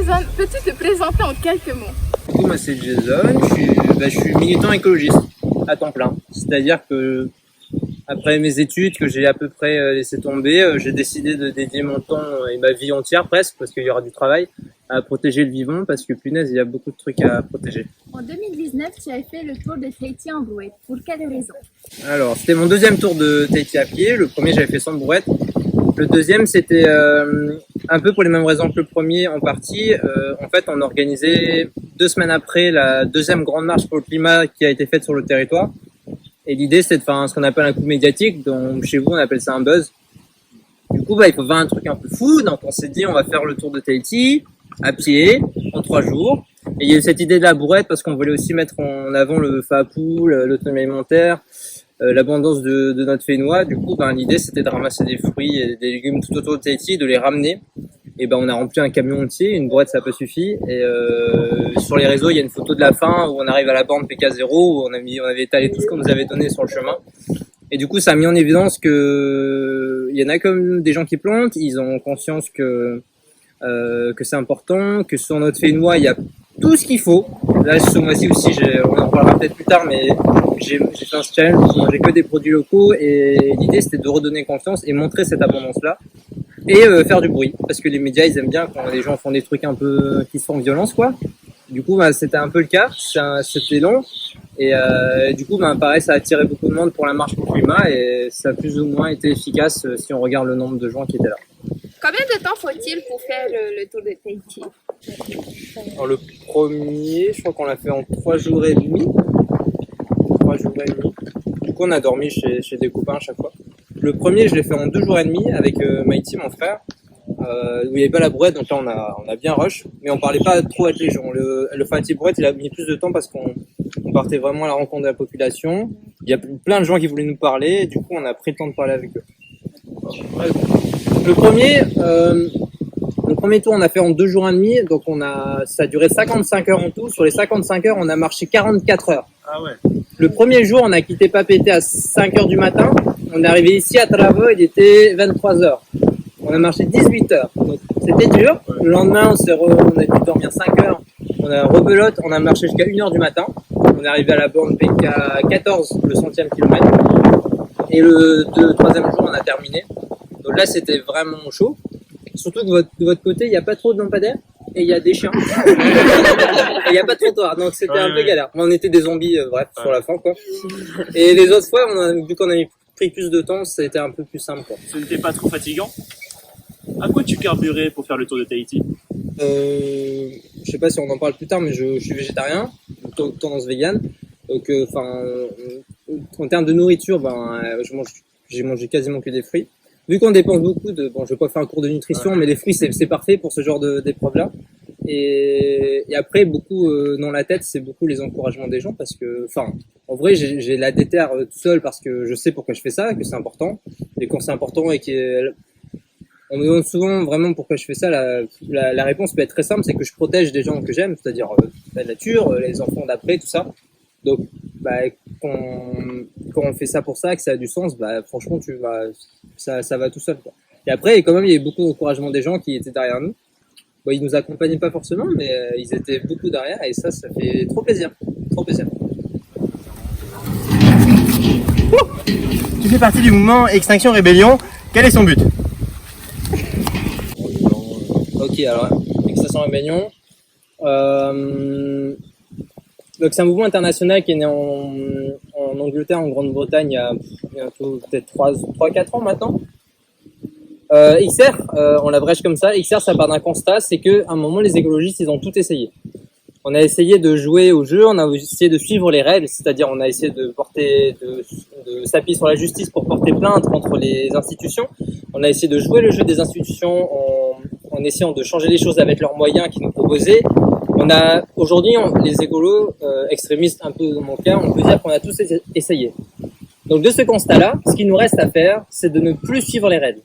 Jason, peux-tu te présenter en quelques mots? Du coup, moi c'est Jason, je suis militant écologiste à temps plein. C'est-à-dire que après mes études que j'ai à peu près laissé tomber, j'ai décidé de dédier mon temps et ma vie entière presque, parce qu'il y aura du travail, à protéger le vivant, parce que punaise, il y a beaucoup de trucs à protéger. En 2019, tu as fait le tour de Tahiti en brouette. Pour quelle raison? Alors, c'était mon deuxième tour de Tahiti à pied. Le premier, j'avais fait sans brouette. Le deuxième, c'était un peu pour les mêmes raisons que le premier en partie. En fait, on organisait 2 semaines après la deuxième grande marche pour le climat qui a été faite sur le territoire. Et l'idée, c'était de faire ce qu'on appelle un coup médiatique. Donc, chez vous, on appelle ça un buzz. Du coup, il faut faire un truc un peu fou. Donc, on s'est dit, on va faire le tour de Tahiti à pied en 3 jours. Et il y a eu cette idée de la brouette parce qu'on voulait aussi mettre en avant le FAPU, l'autonomie alimentaire, l'abondance de notre fénois. Du coup, l'idée, c'était de ramasser des fruits et des légumes tout autour de Tahiti, de les ramener. Et on a rempli un camion entier, une brouette, ça n'a pas suffi. Et sur les réseaux, il y a une photo de la fin où on arrive à la borne PK0 où on avait étalé tout ce qu'on nous avait donné sur le chemin. Et du coup, ça a mis en évidence que il y en a comme des gens qui plantent, ils ont conscience que c'est important, que sur notre fénois, il y a tout ce qu'il faut. Là, ce mois-ci aussi, on en parlera peut-être plus tard, mais j'ai fait un challenge où j'ai que des produits locaux et l'idée, c'était de redonner confiance et montrer cette abondance-là. Et faire du bruit, parce que les médias ils aiment bien quand les gens font des trucs un peu qui se font violence quoi. Du coup c'était un peu le cas, c'était long et du coup pareil ça a attiré beaucoup de monde pour la marche pour le climat et ça a plus ou moins été efficace si on regarde le nombre de gens qui étaient là. Combien de temps faut-il pour faire le tour de Tahiti? Alors, le premier, je crois qu'on l'a fait en 3 jours et demi. 3 jours et demi. Du coup on a dormi chez des copains à chaque fois. Le premier, je l'ai fait en 2 jours et demi avec Maïti, mon frère, où il n'y avait pas la brouette, donc là on a bien rush, mais on parlait pas trop avec les gens. Le Fatih brouette, il a mis plus de temps parce qu'on partait vraiment à la rencontre de la population. Il y a plein de gens qui voulaient nous parler, et du coup on a pris le temps de parler avec eux. Le premier tour, on a fait en 2 jours et demi, donc ça a duré 55 heures en tout. Sur les 55 heures, on a marché 44 heures. Ah ouais. Le premier jour, on a quitté Papeete à 5 heures du matin. On est arrivé ici à Travo, il était 23 heures. On a marché 18 heures. Donc, c'était dur. Le lendemain, on a dû dormir 5 heures. On a rebelote, on a marché jusqu'à 1 heure du matin. On est arrivé à la borne PK 14, le 100e kilomètre. Et le troisième jour, on a terminé. Donc là, c'était vraiment chaud. Surtout que de votre côté, il n'y a pas trop de lampadaires et il y a des chiens. Et il n'y a pas de trottoir, donc c'était un peu galère. On était des zombies, sur la fin, quoi. Et les autres fois, vu qu'on a pris plus de temps, ça a été un peu plus simple, quoi. Ce n'était pas trop fatigant? À quoi tu carburais pour faire le tour de Tahiti? Je sais pas si on en parle plus tard, mais je suis végétarien, tendance vegan. Donc, en termes de nourriture, j'ai mangé quasiment que des fruits. Vu qu'on dépense beaucoup je vais pas faire un cours de nutrition, mais les fruits c'est parfait pour ce genre d'épreuve-là. Et après, beaucoup dans la tête, c'est beaucoup les encouragements des gens parce que, en vrai, j'ai la déterre tout seul parce que je sais pourquoi je fais ça, que c'est important. Et quand c'est important et on me demande souvent vraiment pourquoi je fais ça, la réponse peut être très simple, c'est que je protège des gens que j'aime, c'est-à-dire la nature, les enfants d'après, tout ça. Donc, quand on fait ça pour ça, que ça a du sens, franchement, ça va tout seul, quoi. Et après, quand même, il y a eu beaucoup d'encouragement des gens qui étaient derrière nous. Ils nous accompagnaient pas forcément, mais ils étaient beaucoup derrière, et ça fait trop plaisir. Trop plaisir. Tu fais partie du mouvement Extinction Rébellion. Quel est son but? Ok, alors, Extinction Rébellion. Donc c'est un mouvement international qui est né en Angleterre, en Grande-Bretagne, il y a bientôt peut-être 3-4 ans maintenant. XR, on l'abrège comme ça. XR, ça part d'un constat, c'est qu'à un moment, les écologistes, ils ont tout essayé. On a essayé de jouer au jeu, on a essayé de suivre les règles, c'est-à-dire on a essayé de s'appuyer sur la justice pour porter plainte contre les institutions. On a essayé de jouer le jeu des institutions en essayant de changer les choses avec leurs moyens qu'ils nous proposaient. Aujourd'hui, les écolos extrémistes, un peu dans mon cas, on peut dire qu'on a tous essayé. Donc de ce constat-là, ce qu'il nous reste à faire, c'est de ne plus suivre les règles.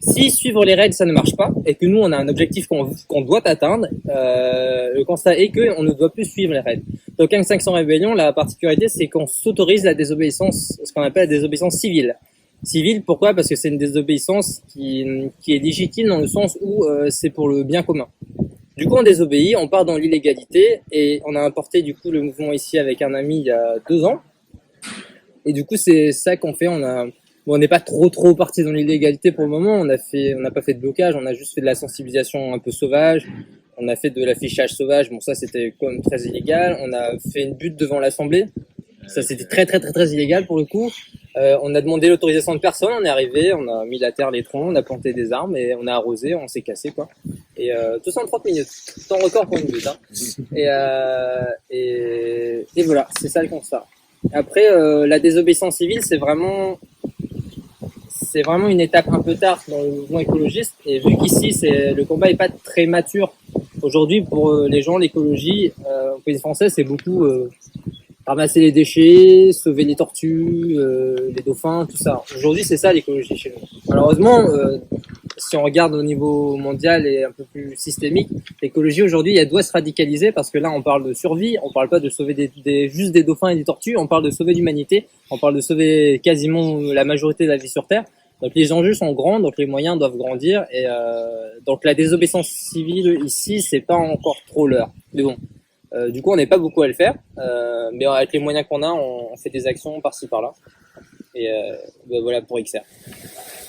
Si suivre les règles, ça ne marche pas, et que nous, on a un objectif qu'on doit atteindre, le constat est qu'on ne doit plus suivre les règles. Donc, Extinction Rébellion, la particularité, c'est qu'on s'autorise la désobéissance, ce qu'on appelle la désobéissance civile. Civile, pourquoi? Parce que c'est une désobéissance qui est légitime dans le sens où c'est pour le bien commun. Du coup, on désobéit, on part dans l'illégalité et on a importé du coup le mouvement ici avec un ami il y a 2 ans. Et du coup, c'est ça qu'on fait. On n'est pas trop parti dans l'illégalité pour le moment. On n'a pas fait de blocage. On a juste fait de la sensibilisation un peu sauvage. On a fait de l'affichage sauvage. Bon, ça, c'était quand même très illégal. On a fait une butte devant l'Assemblée. Ça, c'était très illégal pour le coup. On a demandé l'autorisation de personne. On est arrivé, on a mis à terre les troncs, on a planté des arbres et on a arrosé, on s'est cassé, quoi. Et tout ça en 30 minutes. Temps record pour une butte, hein. Et voilà, c'est ça le constat. Après, la désobéissance civile, c'est vraiment une étape un peu tard dans le mouvement écologiste. Et vu qu'ici, le combat est pas très mature aujourd'hui pour les gens, l'écologie au pays français, c'est beaucoup ramasser les déchets, sauver les tortues, les dauphins, tout ça. Aujourd'hui, c'est ça l'écologie chez nous. Malheureusement, si on regarde au niveau mondial et un peu plus systémique, l'écologie aujourd'hui, elle doit se radicaliser parce que là, on parle de survie, on parle pas de sauver juste des dauphins et des tortues, on parle de sauver l'humanité, on parle de sauver quasiment la majorité de la vie sur Terre. Donc les enjeux sont grands, donc les moyens doivent grandir et donc la désobéissance civile ici, c'est pas encore trop l'heure. Mais bon, du coup, on n'est pas beaucoup à le faire, mais avec les moyens qu'on a, on fait des actions par-ci par-là. Et voilà pour XR.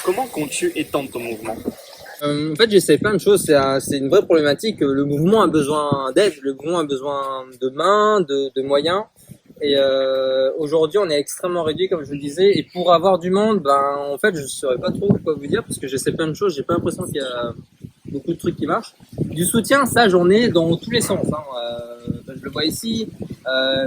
Comment comptes-tu étendre ton mouvement? En fait, j'essaie plein de choses. C'est une vraie problématique. Le mouvement a besoin d'aide, le mouvement a besoin de mains, de moyens. Et aujourd'hui, on est extrêmement réduit, comme je le disais. Et pour avoir du monde, en fait, je saurais pas trop quoi vous dire parce que j'essaie plein de choses. J'ai pas l'impression qu'il y a beaucoup de trucs qui marchent. Du soutien, ça, j'en ai dans tous les sens. Je le vois ici.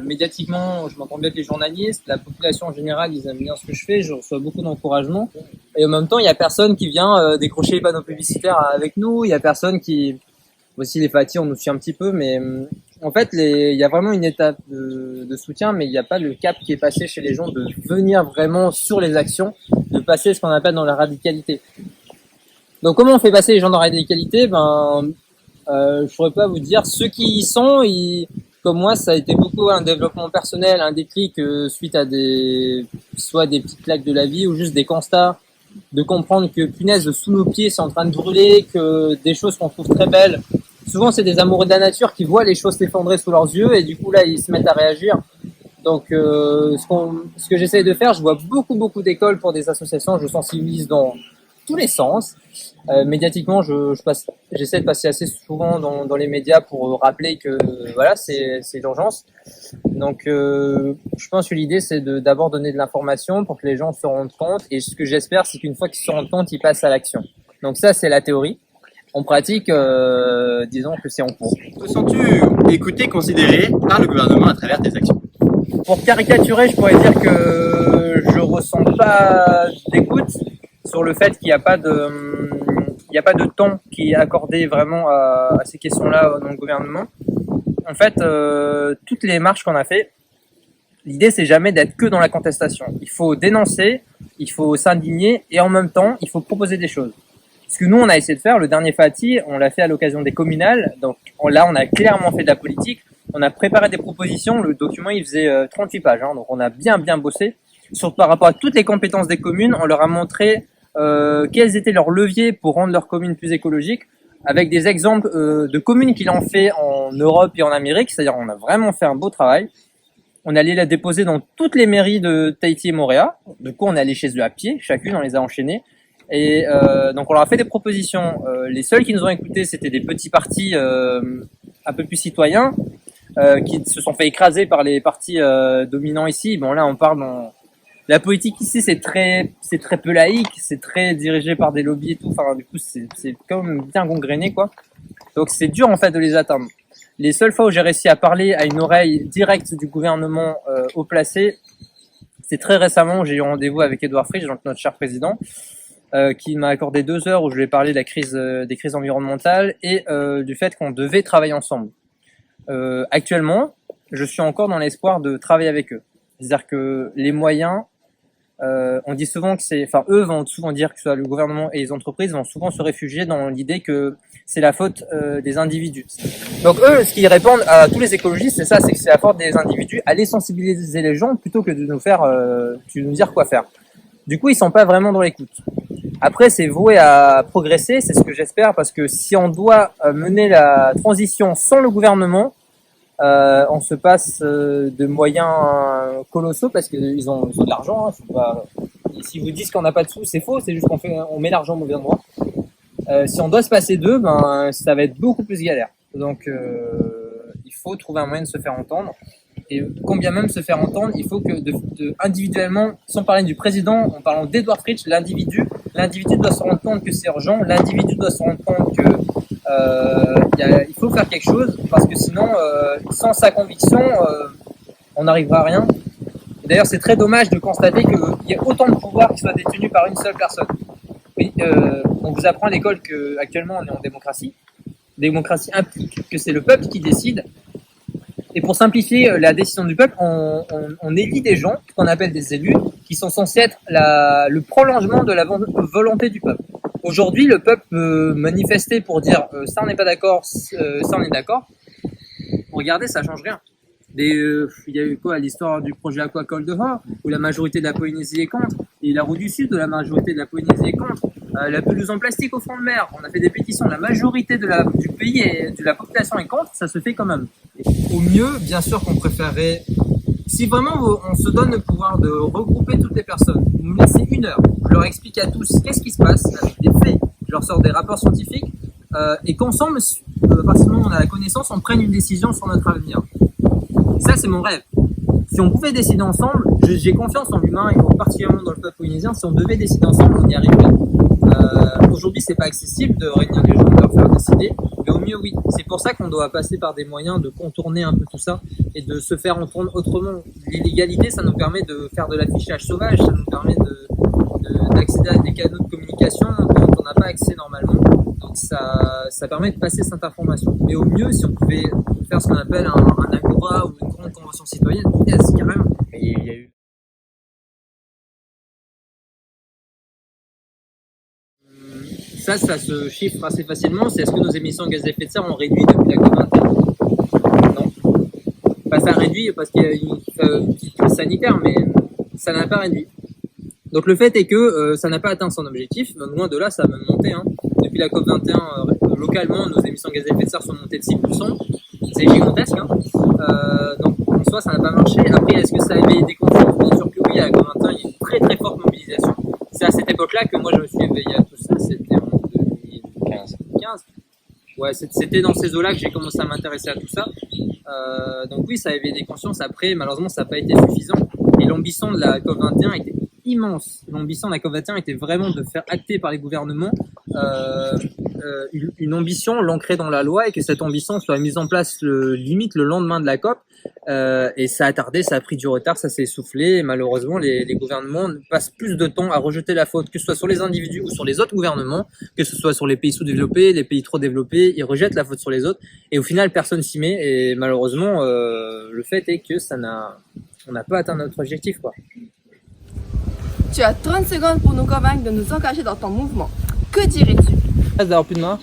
Médiatiquement, je m'entends bien avec les journalistes. La population en général, ils aiment bien ce que je fais. Je reçois beaucoup d'encouragement. Et en même temps, il y a personne qui vient décrocher les panneaux publicitaires avec nous. Il y a personne qui... Aussi, les Fatih, on nous suit un petit peu. Mais en fait, il y a vraiment une étape de soutien, mais il n'y a pas le cap qui est passé chez les gens de venir vraiment sur les actions, de passer ce qu'on appelle dans la radicalité. Donc, comment on fait passer les gens dans la radicalité? Je pourrais pas vous dire. Ceux qui y sont, comme moi, ça a été beaucoup un développement personnel, un déclic suite à soit des petites claques de la vie ou juste des constats, de comprendre que punaise, sous nos pieds, c'est en train de brûler, que des choses qu'on trouve très belles. Souvent, c'est des amoureux de la nature qui voient les choses s'effondrer sous leurs yeux et du coup, là, ils se mettent à réagir. Donc, ce que j'essaie de faire, je vois beaucoup d'écoles pour des associations, je sensibilise dans tous les sens. Médiatiquement, j'essaie de passer assez souvent dans les médias pour rappeler que voilà, c'est l'urgence. Donc, je pense que l'idée, c'est d'abord donner de l'information pour que les gens se rendent compte. Et ce que j'espère, c'est qu'une fois qu'ils se rendent compte, ils passent à l'action. Donc ça, c'est la théorie. En pratique, disons que c'est en cours. Te sens-tu écouté, considéré par le gouvernement à travers tes actions? Pour caricaturer, je pourrais dire que je ressens pas d'écoute sur le fait qu'il n'y a pas de temps qui est accordé vraiment à ces questions-là dans le gouvernement. En fait, toutes les marches qu'on a fait, l'idée c'est jamais d'être que dans la contestation. Il faut dénoncer, il faut s'indigner et en même temps, il faut proposer des choses. Ce que nous on a essayé de faire, le dernier Fatih, on l'a fait à l'occasion des communales. Donc là, on a clairement fait de la politique. On a préparé des propositions. Le document, il faisait 38 pages. Donc on a bien bossé. Par rapport à toutes les compétences des communes, on leur a montré quels étaient leurs leviers pour rendre leur commune plus écologique, avec des exemples de communes qui l'ont fait en Europe et en Amérique. C'est-à-dire on a vraiment fait un beau travail. On allait la déposer dans toutes les mairies de Tahiti et Moorea. Du coup, on est allé chez eux à pied, chacune, on les a enchaînés. Et donc on leur a fait des propositions. Les seuls qui nous ont écoutés, c'était des petits partis un peu plus citoyens qui se sont fait écraser par les partis dominants ici. Bon là, on parle la politique ici, c'est très peu laïque, c'est très dirigé par des lobbies et tout. Enfin, du coup, c'est quand même bien gangréné, quoi. Donc c'est dur en fait de les atteindre. Les seules fois où j'ai réussi à parler à une oreille directe du gouvernement haut placé, c'est très récemment. J'ai eu rendez-vous avec Édouard Frisch, donc notre cher président, qui m'a accordé 2 heures où je lui ai parlé de la crise, des crises environnementales et du fait qu'on devait travailler ensemble. Actuellement, je suis encore dans l'espoir de travailler avec eux. C'est-à-dire que les moyens, on dit souvent que eux vont souvent dire que ce soit le gouvernement et les entreprises vont souvent se réfugier dans l'idée que c'est la faute des individus. Donc eux, ce qu'ils répondent à tous les écologistes, c'est ça, c'est que c'est la faute des individus. Aller sensibiliser les gens plutôt que de nous dire quoi faire. Du coup, ils sont pas vraiment dans l'écoute. Après, c'est voué à progresser, c'est ce que j'espère, parce que si on doit mener la transition sans le gouvernement, on se passe de moyens colossaux parce qu'ils ont de l'argent. Hein, et si vous dites qu'on n'a pas de sous, c'est faux, c'est juste on met l'argent au mauvais endroit. Si on doit se passer d'eux, ben, ça va être beaucoup plus galère. Donc, il faut trouver un moyen de se faire entendre. Et combien même se faire entendre, il faut que individuellement, sans parler du président, en parlant d'Edouard Fritsch, l'individu doit se rendre compte que c'est urgent, l'individu doit se rendre compte que il faut faire quelque chose, parce que sinon, sans sa conviction, on n'arrivera à rien. Et d'ailleurs, c'est très dommage de constater qu'il y a autant de pouvoirs qui soient détenus par une seule personne. Oui, on vous apprend à l'école qu'actuellement on est en démocratie. Démocratie implique que c'est le peuple qui décide. Et pour simplifier la décision du peuple, on élit des gens, qu'on appelle des élus, qui sont censés être le prolongement de la volonté du peuple. Aujourd'hui, le peuple peut manifester pour dire ça on n'est pas d'accord, ça on est d'accord. Regardez, ça change rien. Il y a eu quoi, l'histoire du projet Aquacol de Hors, où la majorité de la Polynésie est contre, et la roue du Sud, où la majorité de la Polynésie est contre. La pelouse en plastique au fond de mer, on a fait des pétitions, la majorité du pays et de la population est contre, ça se fait quand même. Au mieux, bien sûr qu'on préférerait, si vraiment on se donne le pouvoir de regrouper toutes les personnes, vous me laissez 1 heure, je leur explique à tous qu'est-ce qui se passe avec des faits, je leur sors des rapports scientifiques, et qu'ensemble, facilement on a la connaissance, on prenne une décision sur notre avenir. Ça, c'est mon rêve. Si on pouvait décider ensemble, j'ai confiance en l'humain, et particulièrement dans le peuple polynésien, si on devait décider ensemble, on y arriverait. Aujourd'hui, c'est pas accessible de réunir les gens, de leur faire décider, mais au mieux, oui. C'est pour ça qu'on doit passer par des moyens de contourner un peu tout ça et de se faire entendre autrement. L'illégalité, ça nous permet de faire de l'affichage sauvage, ça nous permet d'accéder à des canaux de communication dont on n'a pas accès normalement. Donc ça permet de passer cette information. Mais au mieux, si on pouvait faire ce qu'on appelle un agora ou une grande convention citoyenne, c'est carrément. Il y a eu ça se chiffre assez facilement. C'est est-ce que nos émissions de gaz à effet de serre ont réduit depuis la COP21 ? Non. Enfin, ça a réduit parce qu'il y a une petite crise sanitaire, mais ça n'a pas réduit. Donc le fait est que ça n'a pas atteint son objectif. Loin de là, ça a même monté. Hein. Depuis la COP21, localement, nos émissions de gaz à effet de serre sont montées de 6%. C'est gigantesque. Hein. Donc en soi, ça n'a pas marché. Après, est-ce que ça a éveillé des consciences ? Bien sûr que oui, à la COP21, il y a une très très forte mobilisation. C'est à cette époque-là que moi je me suis éveillé à tout ça. C'était en 2015. Ouais, c'était dans ces eaux-là que j'ai commencé à m'intéresser à tout ça. Donc oui, ça a éveillé des consciences. Après, malheureusement, ça n'a pas été suffisant. Et l'ambition de la COP21 était immense. L'ambition de la COP21 était vraiment de faire acter par les gouvernements une ambition, l'ancrer dans la loi, et que cette ambition soit mise en place limite le lendemain de la COP. Et ça a tardé, ça a pris du retard, ça s'est essoufflé. Et malheureusement, les gouvernements passent plus de temps à rejeter la faute, que ce soit sur les individus ou sur les autres gouvernements, que ce soit sur les pays sous-développés, les pays trop développés. Ils rejettent la faute sur les autres. Et au final, personne s'y met. Et malheureusement, le fait est que on n'a pas atteint notre objectif, quoi. Tu as 30 secondes pour nous convaincre de nous engager dans ton mouvement. Que dirais-tu ? D'avoir plus de main.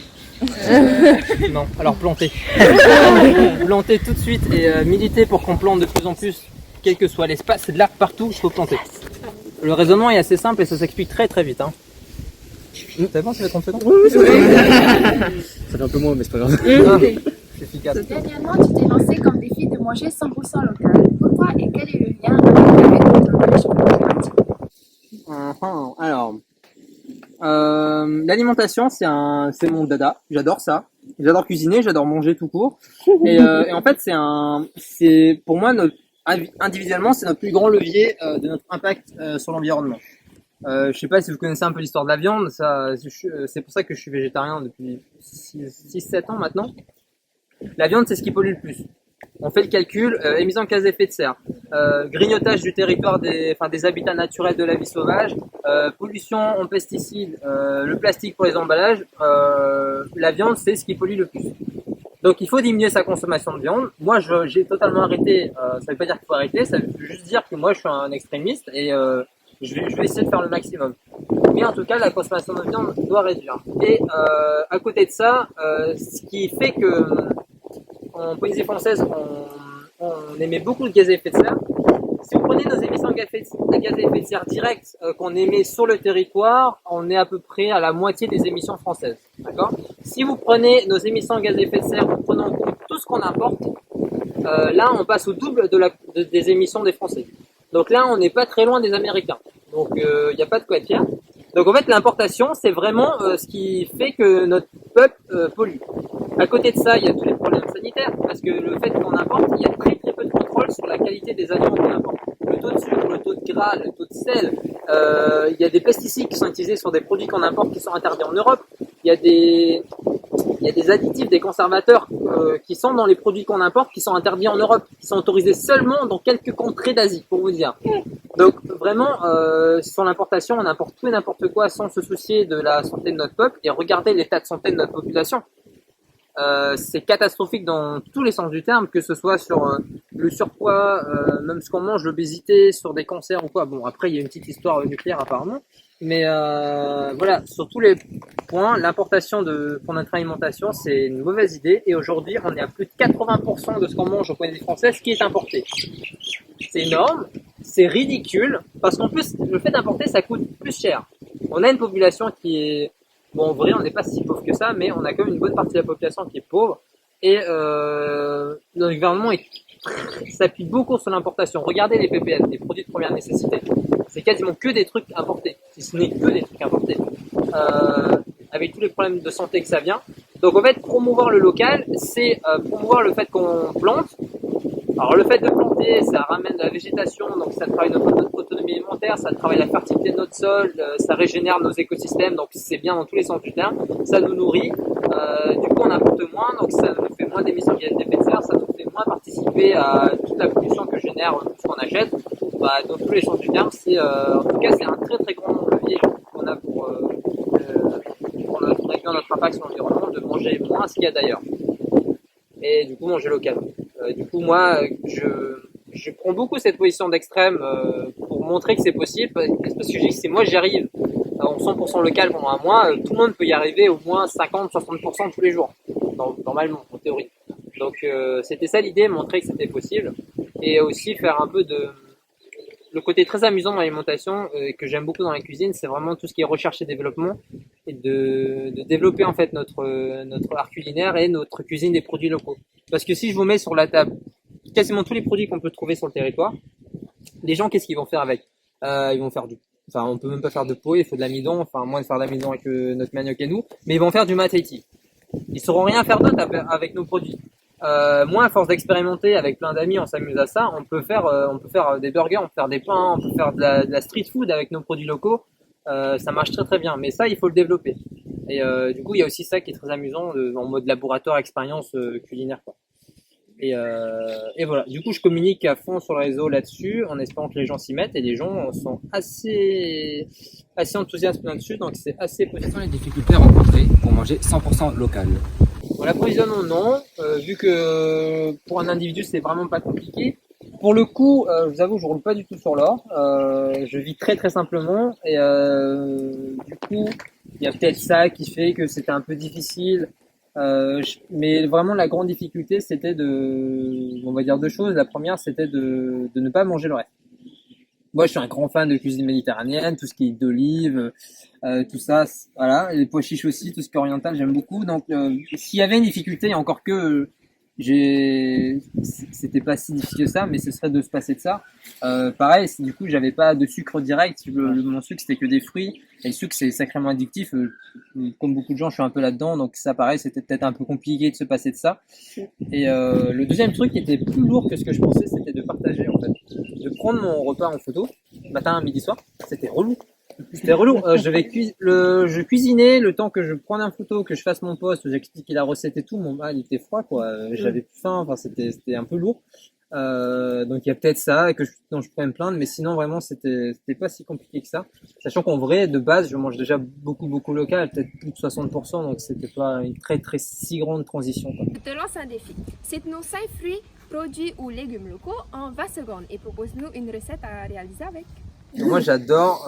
Non, alors planter. Planter tout de suite et militer pour qu'on plante de plus en plus, quel que soit l'espace, c'est de l'arbre partout, il faut planter. Le raisonnement est assez simple et ça s'explique très très vite. Hein. T'as pensé à 30 secondes ? Oui, ça fait un peu moins, mais c'est pas grave. C'est efficace. Dernièrement, tu t'es lancé comme défi de manger 100% local. Pourquoi et quel est le lien avec l'agriculture climatique ? Alors, l'alimentation, c'est mon dada. J'adore ça. J'adore cuisiner, j'adore manger tout court. Et en fait, c'est pour moi individuellement, c'est notre plus grand levier de notre impact sur l'environnement. Je sais pas si vous connaissez un peu l'histoire de la viande. C'est pour ça que je suis végétarien depuis 6-7 ans maintenant. La viande, c'est ce qui pollue le plus. On fait le calcul, émissions de gaz à effet de serre, grignotage du territoire des habitats naturels de la vie sauvage, pollution en pesticides, le plastique pour les emballages, la viande c'est ce qui pollue le plus. Donc il faut diminuer sa consommation de viande. Moi j'ai totalement arrêté, ça veut pas dire qu'il faut arrêter, ça veut juste dire que moi je suis un extrémiste et je vais essayer de faire le maximum. Mais en tout cas la consommation de viande doit réduire. Et à côté de ça, ce qui fait que en Polynésie française, on émet beaucoup de gaz à effet de serre, si vous prenez nos émissions de gaz à effet de serre directes qu'on émet sur le territoire, on est à peu près à la moitié des émissions françaises. D'accord? Si vous prenez nos émissions de gaz à effet de serre en prenant en compte tout ce qu'on importe, là on passe au double des émissions des Français. Donc là on n'est pas très loin des Américains. Donc il n'y a pas de quoi être fier. Donc en fait l'importation c'est vraiment ce qui fait que notre peuple pollue. À côté de ça il y a tous les problèmes sanitaires parce que le fait qu'on importe, il y a très très peu de contrôle sur la qualité des aliments qu'on importe. Le taux de sucre, le taux de gras, le taux de sel, il y a des pesticides qui sont utilisés sur des produits qu'on importe qui sont interdits en Europe. Il y a des additifs, des conservateurs qui sont dans les produits qu'on importe, qui sont interdits en Europe, qui sont autorisés seulement dans quelques contrées d'Asie, pour vous dire. Donc vraiment, sur l'importation, on importe tout et n'importe quoi sans se soucier de la santé de notre peuple et regardez l'état de santé de notre population. C'est catastrophique dans tous les sens du terme, que ce soit sur le surpoids, même ce qu'on mange, l'obésité, sur des cancers ou quoi. Bon, après il y a une petite histoire nucléaire apparemment, mais voilà, sur tous les points, l'importation pour notre alimentation, c'est une mauvaise idée. Et aujourd'hui, on est à plus de 80% de ce qu'on mange au point de vue français, ce qui est importé. C'est énorme, c'est ridicule, parce qu'en plus, le fait d'importer, ça coûte plus cher. On a une population qui est bon, en vrai, on n'est pas si pauvre que ça, mais on a quand même une bonne partie de la population qui est pauvre. Et notre gouvernement s'appuie beaucoup sur l'importation. Regardez les PPN, les produits de première nécessité. C'est quasiment que des trucs importés, si ce n'est que des trucs importés. Avec tous les problèmes de santé que ça vient. Donc en fait, promouvoir le local, c'est promouvoir le fait qu'on plante. Alors le fait de planter, ça ramène de la végétation, donc ça travaille notre autonomie alimentaire, ça travaille la fertilité de notre sol, ça régénère nos écosystèmes, donc c'est bien dans tous les sens du terme, ça nous nourrit, du coup on importe moins, donc ça nous fait moins d'émissions de gaz à effet de serre, ça nous fait moins participer à toute la pollution que génère tout ce qu'on achète. Dans tous les sens du terme, en tout cas c'est un très très grand levier qu'on a pour réduire notre impact sur l'environnement, de manger moins ce qu'il y a d'ailleurs. Et du coup manger local. Du coup moi je prends beaucoup cette position d'extrême pour montrer que c'est possible, parce que je dis que si moi j'y arrive en 100% local pendant un mois, tout le monde peut y arriver au moins 50-60% tous les jours, normalement en théorie. Donc c'était ça l'idée, montrer que c'était possible, et aussi faire un peu le côté très amusant dans l'alimentation que j'aime beaucoup dans la cuisine, c'est vraiment tout ce qui est recherche et développement, et de développer en fait notre art culinaire et notre cuisine des produits locaux. Parce que si je vous mets sur la table quasiment tous les produits qu'on peut trouver sur le territoire, les gens qu'est-ce qu'ils vont faire avec? Ils vont faire on peut même pas faire de pot, il faut de l'amidon, enfin moins de faire de l'amidon avec notre manioc et nous, mais ils vont faire du matati. Ils sauront rien faire d'autre avec nos produits. Moi, à force d'expérimenter avec plein d'amis, on s'amuse à ça. On peut faire des burgers, on peut faire des pains, on peut faire de la street food avec nos produits locaux. Ça marche très très bien. Mais ça, il faut le développer. Et du coup, il y a aussi ça qui est très amusant en mode laboratoire, expérience culinaire, quoi. Et voilà. Du coup, je communique à fond sur le réseau là-dessus, en espérant que les gens s'y mettent. Et les gens sont assez enthousiastes là-dessus, donc c'est assez positif. Quelles sont les difficultés rencontrées pour manger 100% local? Bon, l'approvisionnement, non, vu que pour un individu, c'est vraiment pas compliqué. Pour le coup, je vous avoue, je roule pas du tout sur l'or. Je vis très très simplement, et du coup, il y a peut-être ça qui fait que c'était un peu difficile. Mais vraiment, la grande difficulté, c'était on va dire deux choses. La première, c'était de ne pas manger le reste. Moi, je suis un grand fan de cuisine méditerranéenne, tout ce qui est d'olive, tout ça, voilà, les pois chiches aussi, tout ce qui est oriental, j'aime beaucoup. Donc, s'il y avait une difficulté, encore que c'était pas si difficile que ça, mais ce serait de se passer de ça. Pareil, du coup, j'avais pas de sucre direct. Mon sucre, c'était que des fruits. Et le sucre, c'est sacrément addictif. Comme beaucoup de gens, je suis un peu là-dedans. Donc ça, pareil, c'était peut-être un peu compliqué de se passer de ça. Et le deuxième truc qui était plus lourd que ce que je pensais, c'était de partager, en fait. De prendre mon repas en photo, matin, midi, soir. C'était relou. C'était relou. Je cuisinais le temps que je prenne une photo, que je fasse mon post, j'expliquais la recette et tout. Il était froid, quoi. J'avais plus faim. Enfin, c'était un peu lourd. Donc il y a peut-être ça dont je pourrais me plaindre, mais sinon vraiment c'était pas si compliqué que ça. Sachant qu'en vrai, de base, je mange déjà beaucoup local, peut-être plus de 60%, donc c'était pas une très très si grande transition, quoi. Je te lance un défi. Cite-nous 5 fruits, produits ou légumes locaux en 20 secondes et propose-nous une recette à réaliser avec. Moi j'adore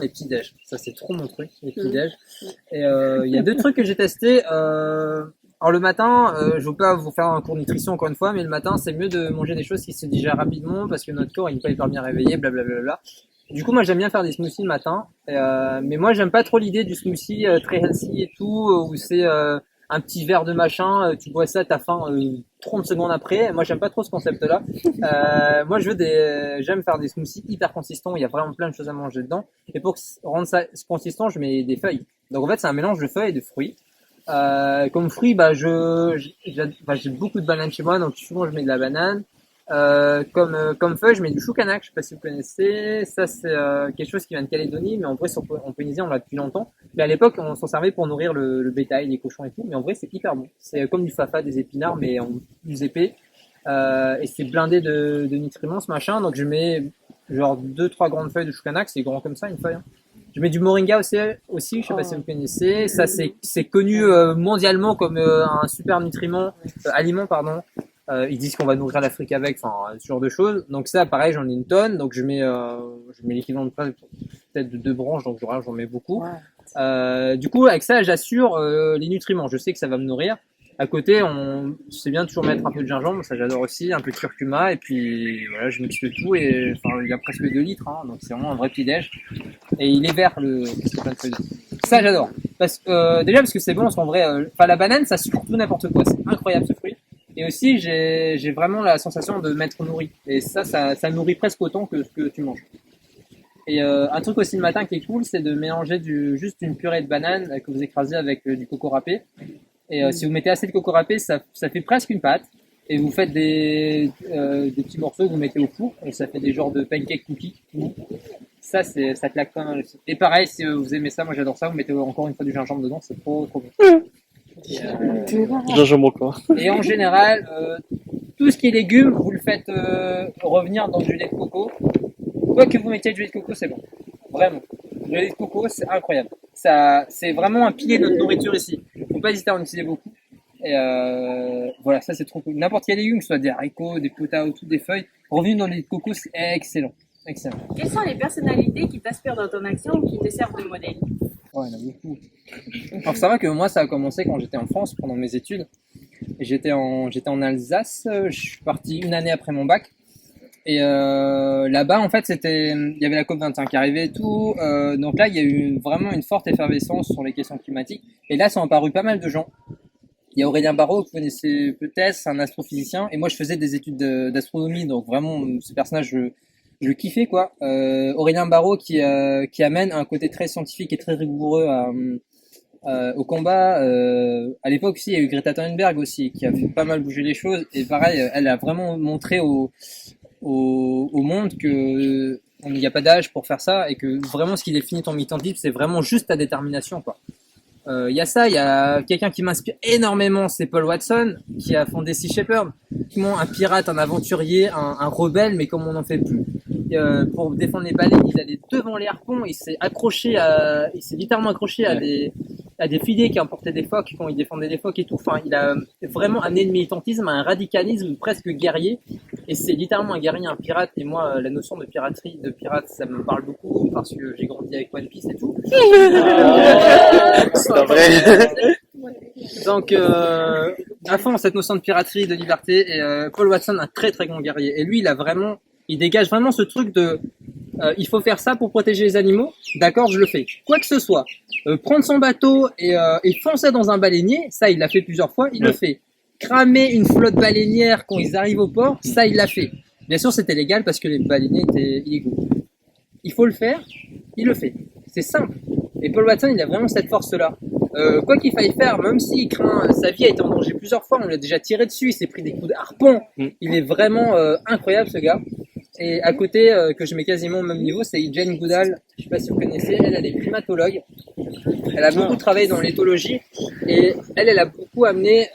les petits déj. Ça c'est trop mon truc, les petits déj. Et il y a deux trucs que j'ai testés. Alors le matin, je veux pas vous faire un cours de nutrition encore une fois, mais le matin c'est mieux de manger des choses qui se digèrent rapidement parce que notre corps il n'est pas hyper bien réveillé, blablabla. Du coup moi j'aime bien faire des smoothies le matin, mais moi j'aime pas trop l'idée du smoothie très healthy et tout, où c'est un petit verre de machin, tu bois ça, t'as faim 30 secondes après. Moi j'aime pas trop ce concept-là. Moi j'aime faire des smoothies hyper consistants, il y a vraiment plein de choses à manger dedans. Et pour rendre ça consistant, je mets des feuilles. Donc en fait c'est un mélange de feuilles et de fruits. Comme fruits, j'ai beaucoup de bananes chez moi, donc souvent je mets de la banane. Comme feuille, je mets du choucanac, je sais pas si vous connaissez. Ça, c'est quelque chose qui vient de Calédonie, mais en vrai, en Polynésie, on l'a depuis longtemps. Mais à l'époque, on s'en servait pour nourrir le bétail, les cochons et tout. Mais en vrai, c'est hyper bon. C'est comme du fafa, des épinards, mais en plus épais. Et c'est blindé de nutriments, ce machin. Donc, je mets genre 2-3 grandes feuilles de choucanac. C'est grand comme ça, une feuille. Hein. Je mets du moringa aussi, je sais pas si vous connaissez. Ça, c'est connu mondialement comme un super nutriment, aliment, pardon. Ils disent qu'on va nourrir l'Afrique avec, enfin, ce genre de choses. Donc ça, pareil, j'en ai une tonne. Donc je mets l'équivalent de peut-être de 2 branches, donc j'en mets beaucoup. Du coup, avec ça, j'assure les nutriments. Je sais que ça va me nourrir. À côté, c'est bien de toujours mettre un peu de gingembre, ça j'adore aussi, un peu de curcuma, et puis voilà, je mixe le tout, et enfin, il y a presque 2 litres, hein, donc c'est vraiment un vrai petit-déj. Et il est vert, le feuille. Ça j'adore. Déjà parce que c'est bon, parce qu'en vrai, la banane, ça sucre tout n'importe quoi, c'est incroyable ce fruit. Et aussi, j'ai vraiment la sensation de m'être nourri. Et ça nourrit presque autant que ce que tu manges. Et un truc aussi le matin qui est cool, c'est de mélanger juste une purée de banane que vous écrasez avec du coco râpé. Et si vous mettez assez de coco râpé, ça fait presque une pâte. Et vous faites des petits morceaux que vous mettez au four. Et ça fait des genres de pancake cookies. Ça claque pas mal aussi. Et pareil, si vous aimez ça, moi j'adore ça, vous mettez encore une fois du gingembre dedans, c'est trop bon. Gingembre quoi. Et en général, tout ce qui est légumes, vous le faites revenir dans du lait de coco. Quoi que vous mettiez du lait de coco, c'est bon. Vraiment. Le lait de coco, c'est incroyable. Ça, c'est vraiment un pilier de notre nourriture ici. Faut pas hésiter à en utiliser beaucoup. Et voilà, ça c'est trop cool. N'importe quel légume, que ce soit des haricots, des potas, des feuilles, revenir dans le lait de coco, c'est excellent. Excellent. Quelles sont les personnalités qui t'inspirent dans ton action ou qui te servent de modèle? Ouais, il y en a beaucoup. Alors ça va que moi, ça a commencé quand j'étais en France pendant mes études. Et j'étais en Alsace. Je suis parti une année après mon bac. Et là-bas, en fait, il y avait la COP25 qui arrivait et tout. Donc là, il y a eu vraiment une forte effervescence sur les questions climatiques. Et là, ça a apparu pas mal de gens. Il y a Aurélien Barraud, que vous connaissez peut-être, c'est un astrophysicien. Et moi, je faisais des études d'astronomie. Donc vraiment, ce personnage, je le kiffais, quoi. Aurélien Barraud qui amène un côté très scientifique et très rigoureux au combat. À l'époque aussi, il y a eu Greta Thunberg aussi, qui a fait pas mal bouger les choses. Et pareil, elle a vraiment montré au monde que il n'y a pas d'âge pour faire ça et que vraiment ce qui définit ton militantisme, c'est vraiment juste ta détermination, quoi. Il y a quelqu'un qui m'inspire énormément, c'est Paul Watson, qui a fondé Sea Shepherd. Un pirate, un aventurier, un rebelle, mais comme on n'en fait plus. Pour défendre les baleines, il allait devant les harpons, il s'est littéralement accroché à des filets qui emportaient des phoques quand il défendait des phoques et tout. Enfin, il a vraiment amené le militantisme à un radicalisme presque guerrier. Et c'est littéralement un guerrier, un pirate. Et moi, la notion de pirate, ça me parle beaucoup parce que j'ai grandi avec One Piece et tout. C'est pas vrai. Donc, à fond, cette notion de piraterie, de liberté. Et Paul Watson, un très très grand guerrier. Et lui, il dégage vraiment ce truc de il faut faire ça pour protéger les animaux, d'accord, je le fais. Quoi que ce soit, prendre son bateau et foncer dans un baleinier, ça il l'a fait plusieurs fois, il le fait. Cramer une flotte baleinière quand ils arrivent au port, ça il l'a fait. Bien sûr c'était légal parce que les baleiniers étaient illégaux. Il faut le faire, il le fait. C'est simple. Et Paul Watson, il a vraiment cette force-là. Quoi qu'il faille faire, même s'il craint, sa vie a été en danger plusieurs fois, on l'a déjà tiré dessus, il s'est pris des coups de harpon. Il est vraiment incroyable ce gars. Et à côté, que je mets quasiment au même niveau, c'est Jane Goodall. Je sais pas si vous connaissez, elle est primatologue. Elle a beaucoup travaillé dans l'éthologie et elle a beaucoup amené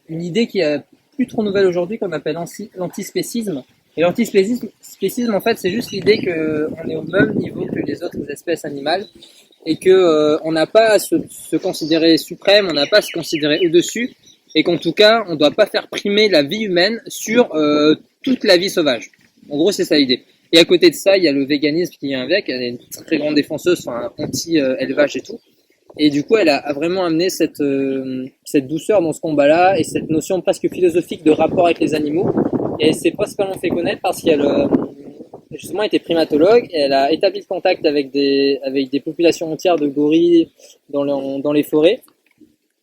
une idée qui est plus trop nouvelle aujourd'hui qu'on appelle l'antispécisme. Et l'antispécisme, en fait, c'est juste l'idée qu'on est au même niveau que les autres espèces animales et que on n'a pas à se considérer suprême, on n'a pas à se considérer au-dessus et qu'en tout cas, on ne doit pas faire primer la vie humaine sur toute la vie sauvage. En gros, c'est ça l'idée. Et à côté de ça, il y a le véganisme qui vient avec. Elle est une très grande défenseuse, anti-élevage et tout. Et du coup, elle a vraiment amené cette douceur dans ce combat-là et cette notion presque philosophique de rapport avec les animaux. Et elle s'est principalement fait connaître parce qu'elle justement était primatologue et elle a établi le contact avec des populations entières de gorilles dans les forêts.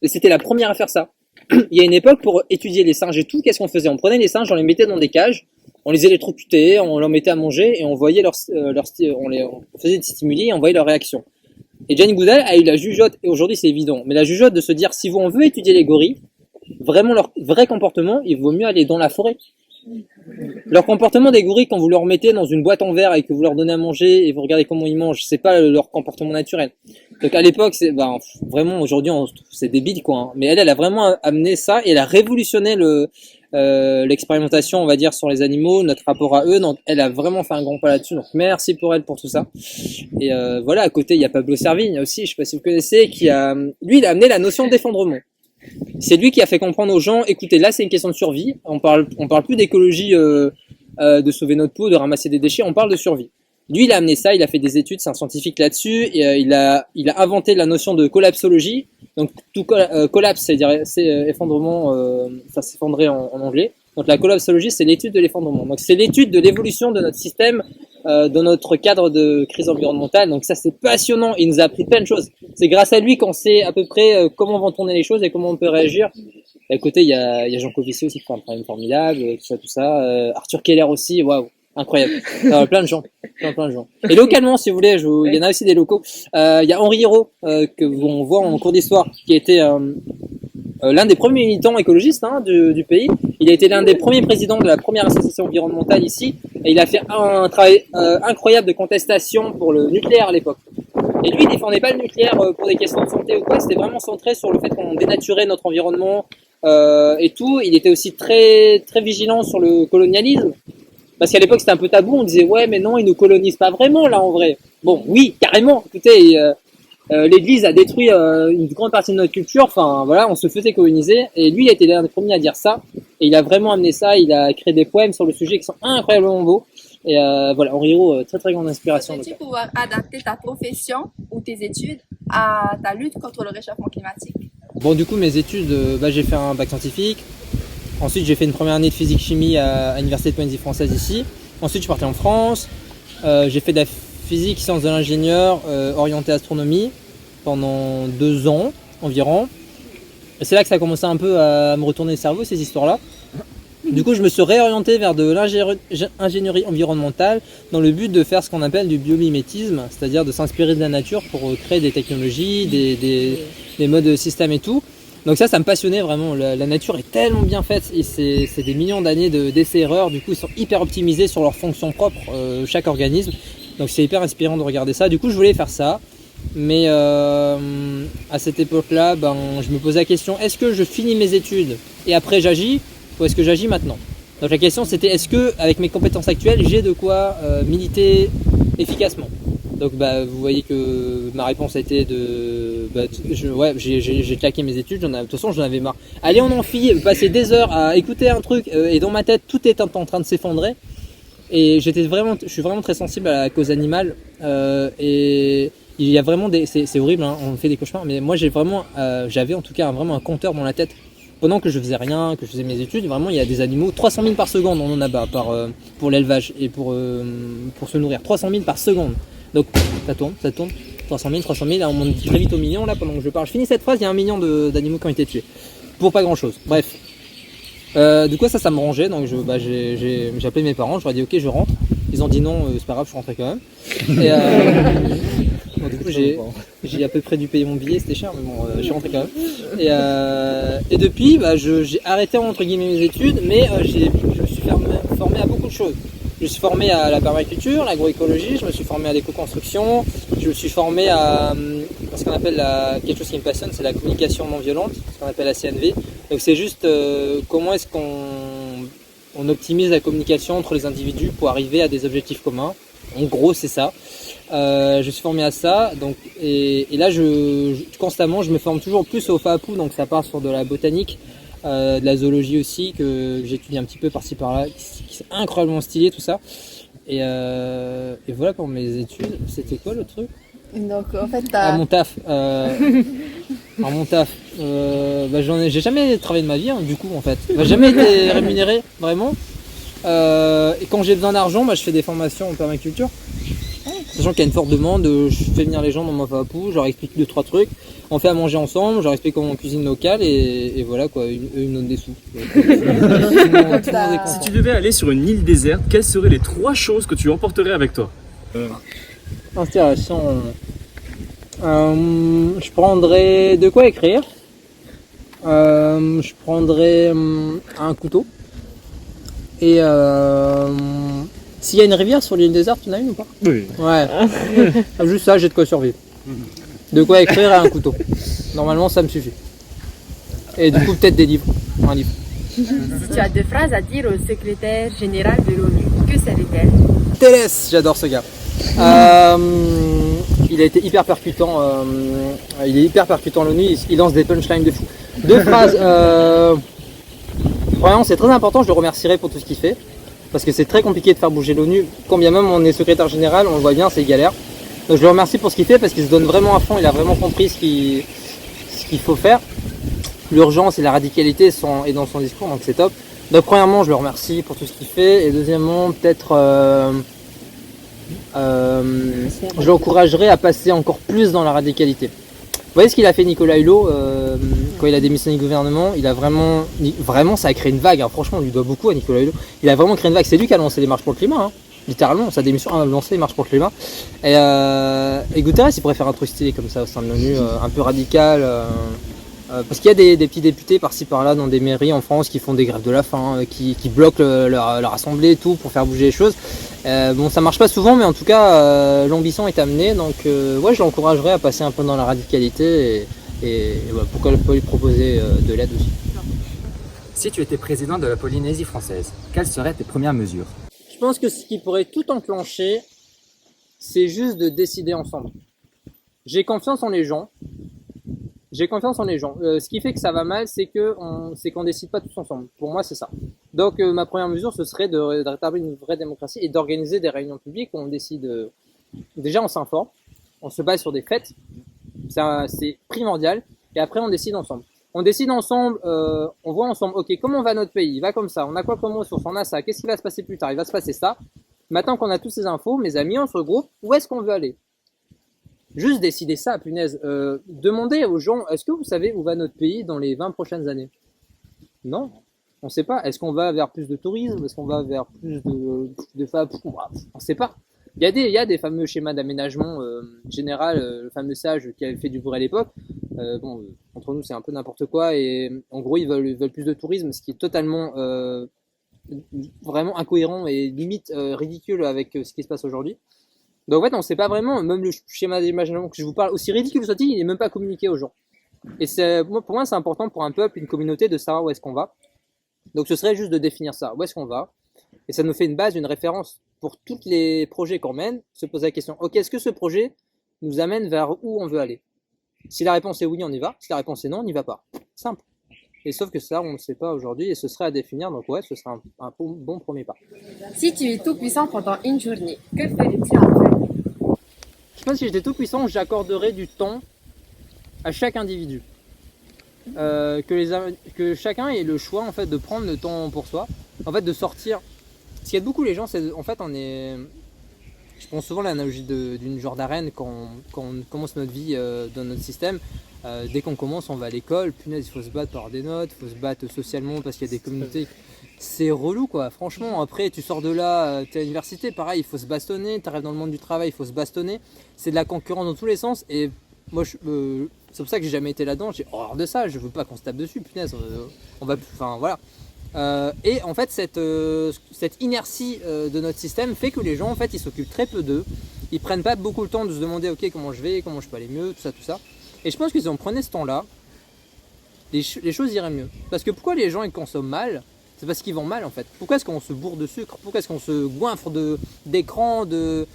Et c'était la première à faire ça. Il y a une époque, pour étudier les singes et tout, qu'est-ce qu'on faisait? On prenait les singes, on les mettait dans des cages, on les électrocutait, on leur mettait à manger et on voyait on faisait des stimuli et on voyait leurs réactions. Et Jane Goodall a eu la jugeote, et aujourd'hui c'est évident, mais la jugeote de se dire, si on veut étudier les gorilles, vraiment leur vrai comportement, il vaut mieux aller dans la forêt. Leur comportement des gorilles, quand vous leur mettez dans une boîte en verre et que vous leur donnez à manger et vous regardez comment ils mangent, c'est pas leur comportement naturel. Donc à l'époque, vraiment aujourd'hui c'est débile quoi. Hein. Mais elle a vraiment amené ça et elle a révolutionné l'expérimentation, on va dire, sur les animaux, notre rapport à eux. Donc elle a vraiment fait un grand pas là-dessus. Donc merci pour elle pour tout ça. Et voilà, à côté il y a Pablo Servigne aussi, je sais pas si vous connaissez, il a amené la notion d'effondrement. C'est lui qui a fait comprendre aux gens, écoutez, là c'est une question de survie, on parle plus d'écologie, de sauver notre peau, de ramasser des déchets, on parle de survie. Lui il a amené ça, il a fait des études, c'est un scientifique là-dessus, et il a inventé la notion de collapsologie. Donc tout collapse, c'est effondrement, ça s'effondrer en anglais. Donc la collapsologie c'est l'étude de l'effondrement. Donc c'est l'étude de l'évolution de notre système dans notre cadre de crise environnementale. Donc ça c'est passionnant, il nous a appris plein de choses. C'est grâce à lui qu'on sait à peu près comment vont tourner les choses et comment on peut réagir. Et à côté il y a Jean Covici aussi qui fait un travail formidable, tout ça. Arthur Keller aussi, waouh, incroyable. Plein de gens. Et localement, si vous voulez, il y en a aussi des locaux. Il y a Henri Hérault que on voit en cours d'histoire, qui était l'un des premiers militants écologistes du pays. Il a été l'un des premiers présidents de la première association environnementale ici, et il a fait un travail incroyable de contestation pour le nucléaire à l'époque. Et lui, il défendait pas le nucléaire pour des questions de santé ou quoi, c'était vraiment centré sur le fait qu'on dénaturait notre environnement et tout. Il était aussi très très vigilant sur le colonialisme. Parce qu'à l'époque c'était un peu tabou, on disait ouais mais non ils nous colonisent pas vraiment là en vrai. Bon oui carrément, écoutez l'Église a détruit une grande partie de notre culture, enfin voilà on se faisait coloniser et lui il a été l'un des premiers à dire ça et il a vraiment amené ça, il a créé des poèmes sur le sujet qui sont incroyablement beaux et voilà Henri Hérault très très grande inspiration. Peux-tu pouvoir adapter ta profession ou tes études à ta lutte contre le réchauffement climatique? Bon du coup mes études, j'ai fait un bac scientifique. Ensuite, j'ai fait une première année de physique-chimie à l'Université de Polynésie française ici. Ensuite, je suis parti en France. J'ai fait de la physique, sciences de l'ingénieur, orientée astronomie pendant 2 ans environ. Et c'est là que ça a commencé un peu à me retourner le cerveau, ces histoires-là. Du coup, je me suis réorienté vers de l'ingénierie environnementale dans le but de faire ce qu'on appelle du biomimétisme, c'est-à-dire de s'inspirer de la nature pour créer des technologies, des modes de système et tout. Donc ça me passionnait vraiment, la nature est tellement bien faite et c'est des millions d'années d'essais-erreurs, du coup ils sont hyper optimisés sur leurs fonctions propres, chaque organisme, donc c'est hyper inspirant de regarder ça, du coup je voulais faire ça, mais à cette époque-là, je me posais la question, est-ce que je finis mes études et après j'agis, ou est-ce que j'agis maintenant? Donc la question c'était, est-ce que avec mes compétences actuelles, j'ai de quoi militer efficacement? Donc vous voyez que ma réponse a été j'ai claqué mes études, de toute façon j'en avais marre. Aller en amphi, passer des heures à écouter un truc et dans ma tête tout est en train de s'effondrer. Et je suis vraiment très sensible à la cause animale et il y a vraiment c'est horrible, hein, on fait des cauchemars, mais moi j'avais en tout cas vraiment un compteur dans la tête. Pendant que je faisais rien, que je faisais mes études, vraiment il y a des animaux, 300 000 par seconde on en abat pour l'élevage et pour se nourrir, 300 000 par seconde. Donc ça tourne, 300 000, là on monte très vite au million là pendant que je parle. Je finis cette phrase, il y a 1 million d'animaux qui ont été tués. Pour pas grand chose, bref. Du coup ça me rangeait, donc j'ai appelé mes parents, je leur ai dit ok je rentre. Ils ont dit non, c'est pas grave, je rentrais quand même. Et bon, du coup j'ai à peu près dû payer mon billet, c'était cher mais bon je suis rentré quand même. Et depuis j'ai arrêté entre guillemets mes études, mais je me suis formé à beaucoup de choses. Je me suis formé à la permaculture, l'agroécologie, je me suis formé à l'éco-construction, je me suis formé à ce qu'on appelle quelque chose qui me passionne, c'est la communication non violente, ce qu'on appelle la CNV. Donc c'est juste comment est-ce qu'on optimise la communication entre les individus pour arriver à des objectifs communs. En gros c'est ça. Je suis formé à ça, donc, et là constamment je me forme toujours plus au FAAPU, donc ça part sur de la botanique. De la zoologie aussi que j'étudie un petit peu par-ci par-là, qui c'est incroyablement stylé tout ça. Et voilà pour mes études. C'était quoi le truc? Donc en fait, À t'as... mon taf. J'ai jamais travaillé de ma vie, hein, du coup, en fait. J'ai jamais été rémunéré, vraiment. Et quand j'ai besoin d'argent, je fais des formations en permaculture. Sachant qu'il y a une forte demande, je fais venir les gens dans mon fapou, je leur explique 2-3 trucs, on fait à manger ensemble, je leur explique comment on cuisine local et voilà quoi, ils me donnent des sous. Donc, tout le monde est Si content. tu devais aller sur une île déserte, quelles seraient les 3 choses que tu emporterais avec toi? Intéressant. Je prendrais de quoi écrire. Je prendrais un couteau. Et s'il y a une rivière sur l'île déserte, tu en as une ou pas? Oui. Ouais. Juste ça, j'ai de quoi survivre. De quoi écrire et un couteau. Normalement, ça me suffit. Et du coup, peut-être des livres. Un livre. Si tu as 2 phrases à dire au secrétaire général de l'ONU, que serait-elle? Télès, j'adore ce gars. Il a été hyper percutant. Il est hyper percutant l'ONU. Il lance des punchlines de fou. 2 phrases. Vraiment, c'est très important. Je le remercierai pour tout ce qu'il fait. Parce que c'est très compliqué de faire bouger l'ONU. Quand bien même on est secrétaire général, on le voit bien, c'est galère. Donc je le remercie pour ce qu'il fait parce qu'il se donne vraiment à fond. Il a vraiment compris ce qu'il faut faire. L'urgence et la radicalité est dans son discours, donc c'est top. Donc premièrement, je le remercie pour tout ce qu'il fait. Et deuxièmement, peut-être je l'encouragerai à passer encore plus dans la radicalité. Vous voyez ce qu'il a fait Nicolas Hulot quand il a démissionné du gouvernement, il a vraiment ça a créé une vague, hein. Franchement on lui doit beaucoup à Nicolas Hulot. Il a vraiment créé une vague, c'est lui qui a lancé les marches pour le climat, hein. Littéralement, sa démission a lancé les marches pour le climat. Et Guterres il pourrait faire un truc stylé comme ça au sein de l'ONU, un peu radical. Parce qu'il y a des petits députés par-ci par-là dans des mairies en France qui font des grèves de la faim, qui bloquent leur assemblée et tout pour faire bouger les choses. Bon, ça marche pas souvent, mais en tout cas, l'ambition est amenée. Donc, ouais, je l'encouragerais à passer un peu dans la radicalité et voilà, pourquoi pas lui proposer de l'aide aussi. Si tu étais président de la Polynésie française, quelles seraient tes premières mesures? Je pense que ce qui pourrait tout enclencher, c'est juste de décider ensemble. J'ai confiance en les gens. Ce qui fait que ça va mal, c'est qu'on décide pas tous ensemble. Pour moi, c'est ça. Donc, ma première mesure, ce serait de rétablir une vraie démocratie et d'organiser des réunions publiques où on décide. Déjà, on s'informe, on se base sur des faits. C'est primordial. Et après, on décide ensemble. On décide ensemble, on voit ensemble, ok, comment va notre pays? Il va comme ça. On a quoi comme ressources? On a ça. Qu'est-ce qui va se passer plus tard? Il va se passer ça. Maintenant qu'on a toutes ces infos, mes amis, on se regroupe. Où est-ce qu'on veut aller? Juste décider ça, punaise. Demandez aux gens, est-ce que vous savez où va notre pays dans les 20 prochaines années? Non, on ne sait pas. Est-ce qu'on va vers plus de tourisme? Est-ce qu'on va vers plus de femmes? On ne sait pas. Il y a des fameux schémas d'aménagement général, le fameux sage qui avait fait du bruit à l'époque. Entre nous, c'est un peu n'importe quoi. Et en gros, ils veulent plus de tourisme, ce qui est totalement vraiment incohérent et limite ridicule avec ce qui se passe aujourd'hui. Donc en fait, on ne sait pas vraiment, même le schéma d'imagination que je vous parle, aussi ridicule soit-il, il n'est même pas communiqué aux gens. Et pour moi, c'est important pour un peuple, une communauté, de savoir où est-ce qu'on va. Donc ce serait juste de définir ça, où est-ce qu'on va. Et ça nous fait une base, une référence pour tous les projets qu'on mène, se poser la question, ok, est-ce que ce projet nous amène vers où on veut aller? Si la réponse est oui, on y va. Si la réponse est non, on n'y va pas. Simple. Et sauf que ça, on ne sait pas aujourd'hui et ce serait à définir. Donc ouais, ce serait un bon premier pas. Si tu es tout puissant pendant une journée, que ferais-tu en fait? Je pense que si j'étais tout puissant, j'accorderais du temps à chaque individu. Que chacun ait le choix en fait de prendre le temps pour soi, en fait de sortir. Ce qui aide beaucoup les gens, c'est en fait je pense souvent à l'analogie d'une genre d'arène quand on commence notre vie dans notre système. Dès qu'on commence, on va à l'école, punaise, il faut se battre par des notes, il faut se battre socialement parce qu'il y a des communautés. C'est relou quoi, franchement. Après, tu sors de là, t'es à l'université, pareil, il faut se bastonner. T'arrives dans le monde du travail, il faut se bastonner. C'est de la concurrence dans tous les sens. Et moi, c'est pour ça que j'ai jamais été là-dedans. J'ai horreur de ça, je veux pas qu'on se tape dessus, punaise. Enfin voilà. Et en fait, cette inertie de notre système fait que les gens, en fait, ils s'occupent très peu d'eux. Ils prennent pas beaucoup le temps de se demander, ok, comment je vais, comment je peux aller mieux, tout ça. Et je pense que si on prenait ce temps-là, les choses iraient mieux. Parce que pourquoi les gens ils consomment mal? C'est parce qu'ils vont mal en fait. Pourquoi est-ce qu'on se bourre de sucre? Pourquoi est-ce qu'on se goinfre d'écran, de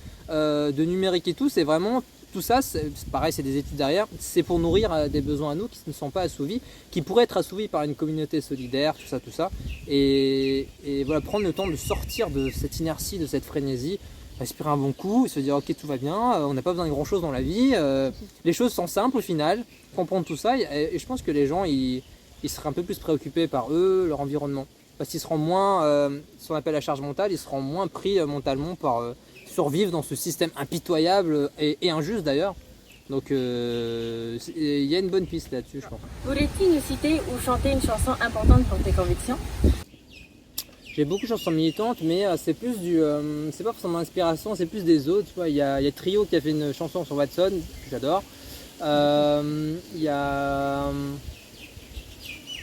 numérique et tout? C'est vraiment tout ça, c'est pareil, c'est des études derrière. C'est pour nourrir des besoins à nous qui ne sont pas assouvis, qui pourraient être assouvis par une communauté solidaire, tout ça. Et voilà, prendre le temps de sortir de cette inertie, de cette frénésie respirer un bon coup et se dire ok tout va bien, on n'a pas besoin de grand chose dans la vie, les choses sont simples au final, comprendre tout ça et je pense que les gens ils seraient un peu plus préoccupés par eux, leur environnement. Parce qu'ils seront moins, ce qu'on appelle la charge mentale, ils seront moins pris mentalement par survivre dans ce système impitoyable et injuste d'ailleurs. Donc il y a une bonne piste là-dessus je pense. Pourrais-tu nous citer ou chanter une chanson importante pour tes convictions? J'ai beaucoup de chansons militantes, mais c'est plus c'est pas forcément l'inspiration, c'est plus des autres. Tu vois. Il y a Trio qui a fait une chanson sur Watson, que j'adore. Il y a...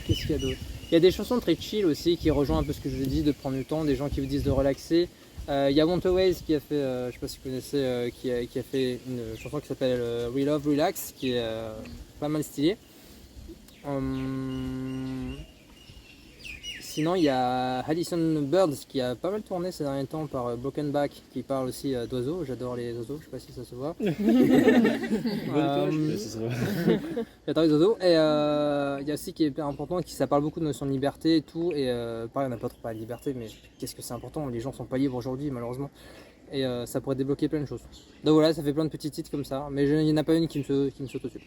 Qu'est-ce qu'il y a d'autre? Il y a des chansons très chill aussi qui rejoignent un peu ce que je vous dis, de prendre du temps, des gens qui vous disent de relaxer. Il y a Montaways qui a fait, je sais pas si vous connaissez, qui a fait une chanson qui s'appelle We Love Relax, qui est pas mal stylée. Sinon, il y a Alison Birds qui a pas mal tourné ces derniers temps par Broken Back, qui parle aussi d'oiseaux. J'adore les oiseaux, je sais pas si ça se voit. J'adore les oiseaux. Et il y a aussi qui est hyper important, ça parle beaucoup de notion de liberté et tout. Et pareil, on n'a pas trop parlé de liberté, mais qu'est-ce que c'est important? Les gens sont pas libres aujourd'hui, malheureusement. Et ça pourrait débloquer plein de choses. Donc voilà, ça fait plein de petits titres comme ça. Mais il n'y en a pas une qui me saute au-dessus.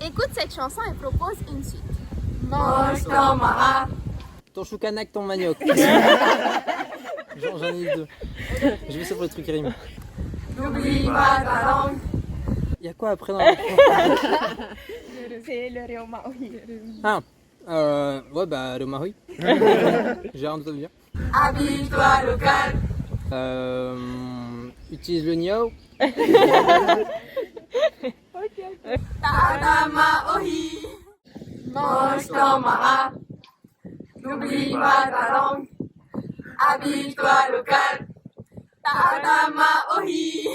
Écoute cette chanson et propose une suite. Mange ton marat. Ton choucanac, ton manioc. J'en ai deux. Je vais ça pour les trucs qui riment. N'oublie pas ta langue. Il y a quoi après dans la C'est le Réoma, oui. Ah, ouais, bah, le Maui. J'ai rien d'autre à dire. Habille-toi local. Utilise le Niao. Tadama ohi. Mange ton marat. N'oublie pas ta langue. Habille-toi local. Tadama ohi.